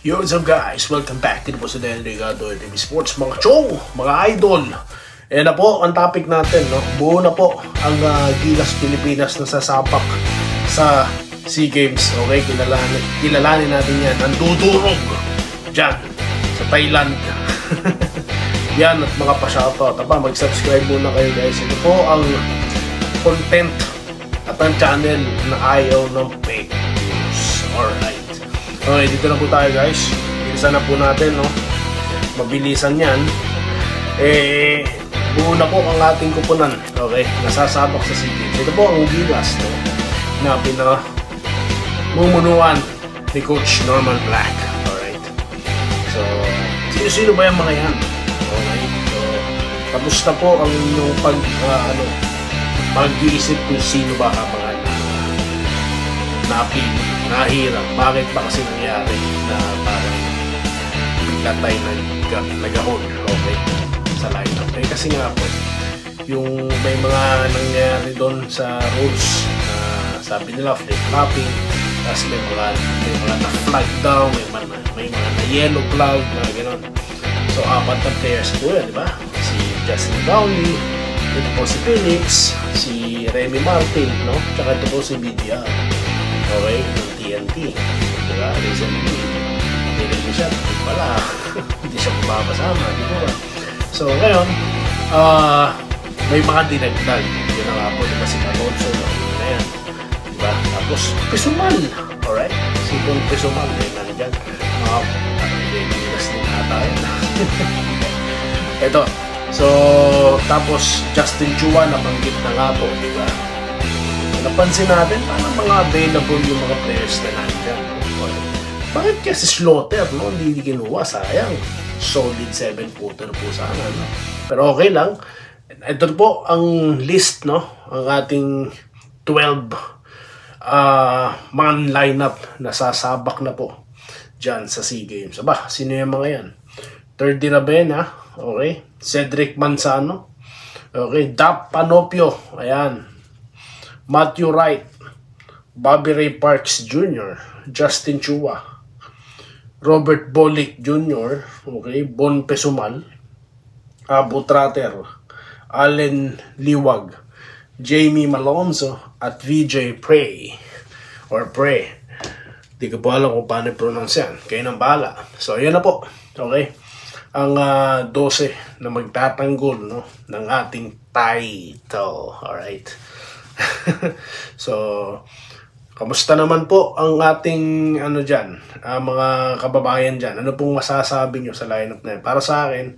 Yo, what's up guys? Welcome back to the Posadel Regado TV Sports, mga show, mga idol. Ayan na po ang topic natin, no? Buo na po ang Gilas Pilipinas na sasapak sa SEA Games. Okay, kilalanin natin yan. Ang dudurog dyan sa Thailand. Yan, at mga pa-shoutout. Mag-subscribe muna kayo guys. Ito po ang content at ang channel na ayaw ng fake news. Alright. Okay, dito na po tayo guys. Bilisan na po natin, no? Mabilisan yan. Buo na po ang ating kupunan. Okay, nasasabak sa SEA Games. Ito po ang Gilas, no? Na pinamumunuan ni Coach Norman Black. Alright. So, sino-sino ba yung mga yan? Alright. So, tapos na po ang inyong pag-iisip kung sino ba ang mga napili. Nahirap. Bakit ba kasi nangyari na parang bigla tayo nag-hold, okay, sa lineup? Kasi nga po, yung may mga nangyari doon sa rules na sabi nila flip-flopping, kasi may mga na-flag down, may mga na-yellow flag, mga gano'n. So, apat na players po yan, di ba? Si Justin Downey, ito po si Phoenix, si Remy Martin, no? Tsaka ito po si BGR. Okay, ng TNT. Diba? Recently, hindi siya. Wala. Hindi siya mapapasama. Diba? So, ngayon, may mga dinagdag. Yun na nga po. Diba si Alonso? Na yan. Diba? Tapos, Pesumal. Alright? Si Don Pesumal. Nandiyan. Gilas din ata yun. Ito. So, tapos, Justin Chua nabanggit na nga po. Diba? Napansin natin, parang mga available yung mga players na nandiyan. Bakit kasi Slaughter, no? Hindi kinuha, sayang. Solid 7-footer po sana, no? Pero okay lang. Ito po ang list, no? Ang ating 12 man lineup na sasabak na po dyan sa SEA Games. Aba, sino yung mga yan? Third Rabena, okay? Cedric Manzano, okay? Dap Panopio, ayan. Matthew Wright, Bobby Ray Parks Jr., Justin Chua, Robert Bolick Jr., okay, Bon Pesumal, Abu Trater, Allen Liwag, Jamie Malonzo, at VJ Prey, or Prey. Di ko po alam kung paano i-pronounce yan. Kayo nang bahala. So, ayan na po. Okay. Ang 12 na magtatanggol, no, ng ating title. Alright. So, kamusta naman po ang ating dyan, mga kababayan dyan? Ano pong masasabi nyo sa lineup na yun? Para sa akin,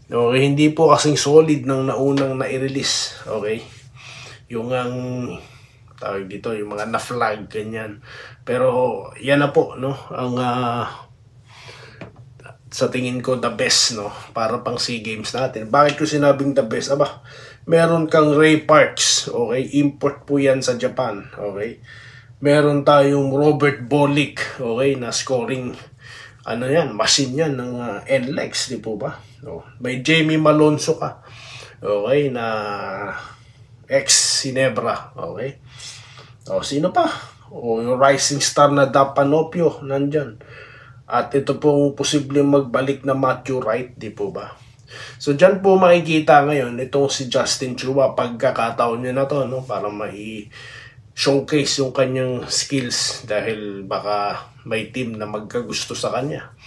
okay, hindi po kasing solid ng naunang na-release. Okay? Yung tawag dito, yung mga na-flag, ganyan. Pero, yan na po, no? Ang sa tingin ko, the best, no? Para pang SEA Games natin. Bakit ko sinabing the best? Aba, meron kang Ray Parks, okay? Import po yan sa Japan, okay? Meron tayong Robert Bolick, okay? Na scoring, yan, machine yan ng NLEX, di po ba? No. May Jamie Malonzo ka, okay? Na ex-Ginebra, okay? O, sino pa? O, yung rising star na Dap Panopio, nandyan. At ito pong posibleng magbalik na Matthew Wright, di po ba? So, dyan po makikita ngayon, itong si Justin Chua, pagkakataon niya na to, no? Para mai-showcase yung kanyang skills dahil baka may team na magkagusto sa kanya.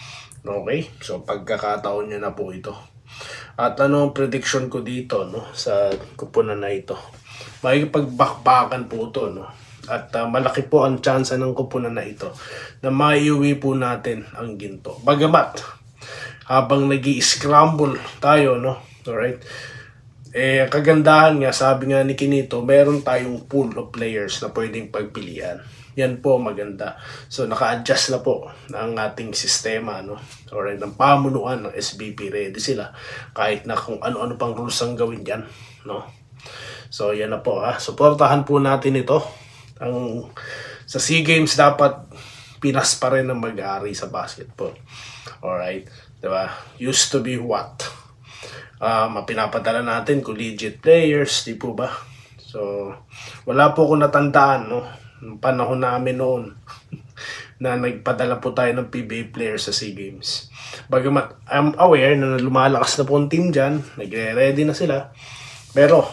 Okay? So, pagkakataon niya na po ito. At ano ang prediction ko dito, no? Sa kupunan na ito. Makikipagbakbakan po ito, no? At malaki po ang chance ng kupunan na ito na maiuwi po natin ang ginto. Bagamat, habang nag-i-scramble tayo, no? Alright? Kagandahan nga, sabi nga ni Kinito, meron tayong pool of players na pwedeng pagpilian. Yan po maganda. So, naka-adjust na po ang ating sistema, no? Alright, ang pamunuan ng SBP, ready sila. Kahit na kung ano-ano pang rules ang gawin dyan, no? So, yan na po, ha? Suportahan po natin ito. Sa SEA Games, dapat Pinas pa rin ang mag-aari sa basketball. Alright? Diba? Used to be what? Mapinapadala natin collegiate players, di po ba? So, wala po ko natandaan, no? Panahon namin noon. na nagpadala po tayo ng PBA players sa SEA Games. Bagamat I'm aware na lumalakas na po ang team dyan, nagre-ready na sila, pero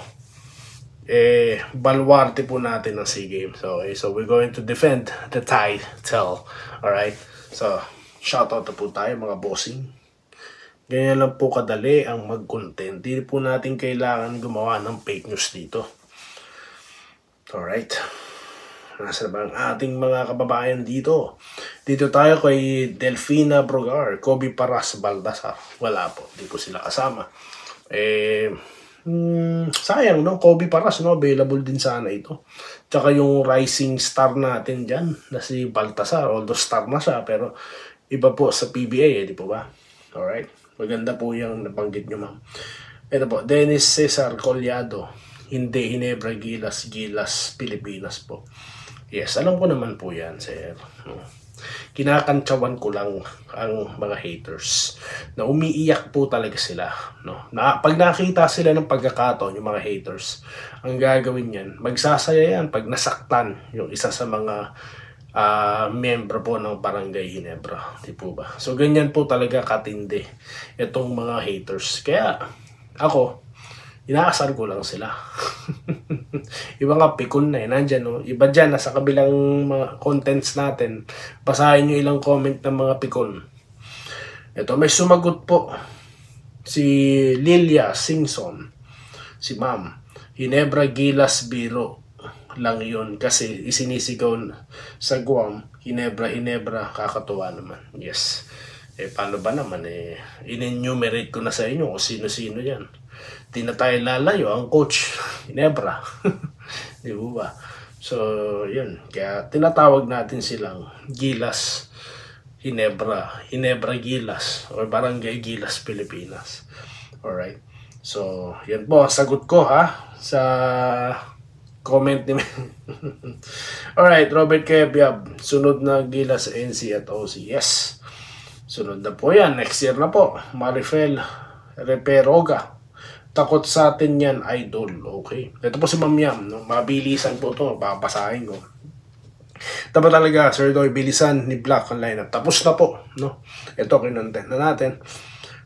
baluarte po natin ng SEA Games. Okay, so we're going to defend the title. Alright, so shoutout na po tayo mga bossing. Ganyan lang po kadali ang mag-content. Hindi po natin kailangan gumawa ng fake news dito. Alright. Nasa ba ang ating mga kababayan dito? Dito tayo kay Delfina Brogar, Kobe Paras Baldassar. Wala po. Hindi ko sila kasama. Sayang, no? Kobe Paras, no? Available din sana ito. Tsaka yung rising star natin dyan, na si Baltasar. Although star na siya, pero iba po sa PBA, di po ba? Alright. Maganda po yung nabanggit nyo, ma'am. Ito po, Dennis Cesar Collado. Hindi, Ginebra, Gilas, Pilipinas po. Yes, alam ko naman po yan, sir. Kinakantsawan ko lang ang mga haters na umiiyak po talaga sila. No? Pag nakita sila ng pagkakataon, yung mga haters, ang gagawin yan, magsasaya yan pag nasaktan yung isa sa mga membro po ng Barangay Ginebra. Di po ba? So, ganyan po talaga katindi itong mga haters. Kaya, ako, inaasar ko lang sila. Iba nga, pikon na nandyan, no? Iba dyan, nasa kabilang mga contents natin. Basahin nyo ilang comment ng mga pikon. Ito, may sumagot po. Si Lilia Singson. Si ma'am. Ginebra, Gilas, Biro lang yun. Kasi isinisigaw sa Guam. Ginebra, kakatuwa naman. Yes. Paano ba naman? In-enumerate ko na sa inyo kung sino-sino yan. Di na tayo lalayo ang coach Ginebra. Di ba? So, yun. Kaya tinatawag natin silang Gilas Ginebra, Gilas, or Barangay Gilas, Pilipinas. Alright. So, yan po. Sagot ko ha sa comment ni Alright, Robert Kebiab. Sunod na Gilas NC at OC. Yes. Sunod na po yan. Next year na po. Marifel Reperoga. Takot sa atin yan, idol. Okay. Ito po si Ma'am Yam. No? Mabilisan po ito. Papasahin ko. Tama talaga, Sir Doy. Bilisan ni Black ang lineup. Tapos na po. No? Ito, kinontent na natin.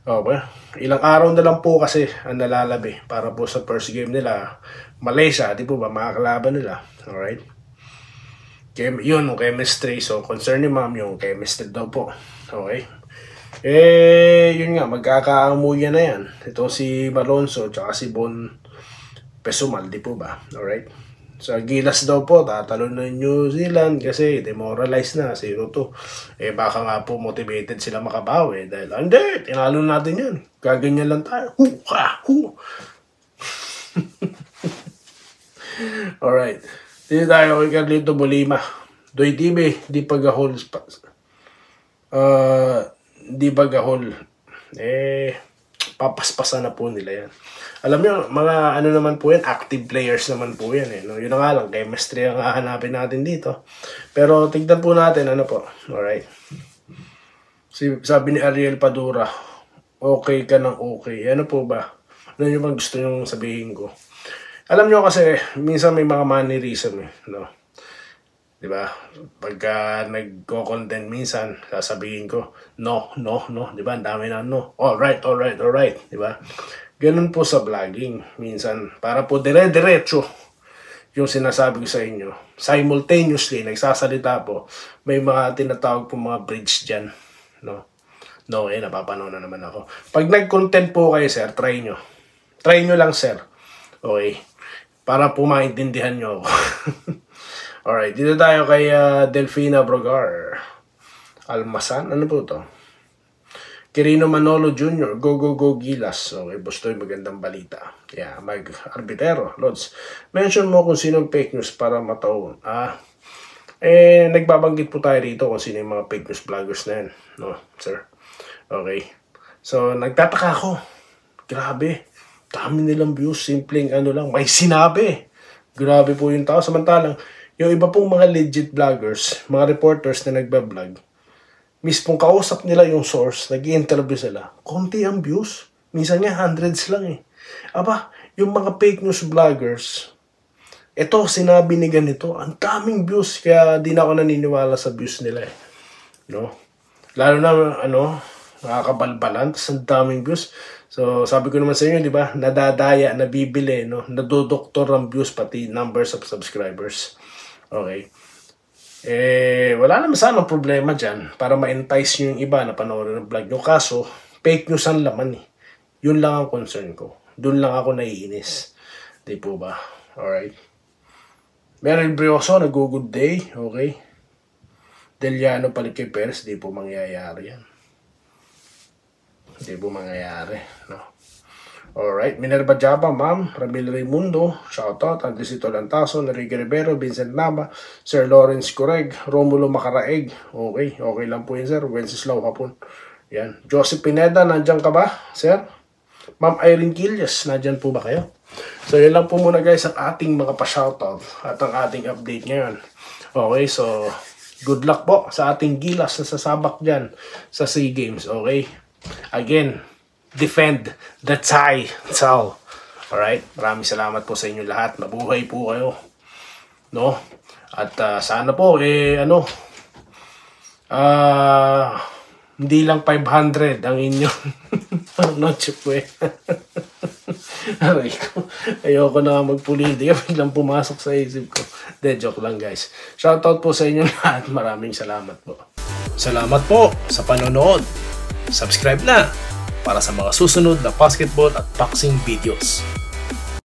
Okay. Ilang araw na lang po kasi ang nalalabi para po sa first game nila. Malaysia, di po ba? Makakalaban nila. Alright. Yun, chemistry. So, concern ni Ma'am yung chemistry daw po. Okay. Yun nga, magkakaamuyan na yan. Ito si Malonzo, tsaka si Bon Pesumal, di po ba? Alright. Sa Gilas daw po, tatalo na New Zealand kasi demoralized na, 0-2. Baka nga po motivated sila makabawi dahil, hindi, tinalo natin yan. Gaganyan lang tayo. Alright. Dito tayo kay Carlito Bolima. Doy TV, di pagahol papaspasan na po nila yan. Alam nyo, mga ano naman po yan, active players naman po yan no? Yun na nga lang, chemistry ang hahanapin natin dito. Pero tignan po natin, ano po. Alright. Sabi ni Ariel Padura, okay ka ng okay. Ano po ba? Ano yung bang gusto nyong sabihin ko? Alam nyo kasi, minsan may mga mannerism no? Diba? Pagka nagko-content minsan, sasabihin ko, no. Diba? Ang dami na no. Alright. Diba? Ganun po sa vlogging. Minsan, para po dire-diretso yung sinasabi ko sa inyo. Simultaneously, nagsasalita po, may mga tinatawag po mga bridge dyan. No, napapanood na naman ako. Pag nag-content po kayo, sir, try nyo. Try nyo lang, sir. Okay? Para po maintindihan nyo ako. Alright, dito tayo kay Delfina Brogar. Almasan, ano po to? Quirino Manolo Jr., go Gilas. Okay, Bustoy, magandang balita. Yeah, mag-arbitero, Lods. Mention mo kung sinong fake news para mataon. Nagbabanggit po tayo rito kung sino yung mga fake news vloggers na yan. No, sir. Okay. So, nagtataka ako. Grabe. Dami nilang views. Simpleng ano lang. May sinabi. Grabe po yung tao. Samantalang, yung iba pong mga legit vloggers, mga reporters na nagbablog, mispong kausap nila yung source, nag-i-interview sila, konti ang views. Minsan nga, hundreds lang Aba, yung mga fake news vloggers, ito, sinabi ni ganito, ang daming views, kaya di na ako naniniwala sa views nila no? Lalo na, nakakabalbalan, tas ang daming views. So, sabi ko naman sa inyo, di ba, nadadaya, nabibili, no? Nadodoktor ang views, pati numbers of subscribers. Okay. Wala naman sana problema dyan para ma-entice nyo yung iba na panoorin ng vlog nyo. Kaso, fake news ang laman eh. Yun lang ang concern ko. Doon lang ako naiinis. Di po ba? Alright. Meron Brioso, nag-good day. Okay. Deliano palit kay Perez, di po mangyayari yan. Di po mangyayari, no? Alright, Minerva Jaba, Ma'am, Ramil Raimundo, shoutout, Andresito Lantaso, Enrique Rivero, Vincent Nava, Sir Lawrence Correg, Romulo Macaraeg, okay lang po yun, sir, Wenceslao Hapon, yan, Joseph Pineda, nandyan ka ba, sir? Ma'am Irene Quillas, nandyan po ba kayo? So, yun lang po muna guys ang ating mga pa-shoutout at ang ating update ngayon. Okay, so good luck po sa ating gilas na sasabak dyan sa SEA Games, okay? Again, defend the title. Alright? Maraming salamat po sa inyo lahat. Mabuhay po kayo. No? At sana po, hindi lang 500 ang inyong noche po eh. Ayoko na magpuli. Hindi ka biglang pumasok sa isip ko. De, joke lang guys. Shoutout po sa inyo lahat. Maraming salamat po. Salamat po sa panonood. Subscribe na para sa mga susunod na basketball at boxing videos.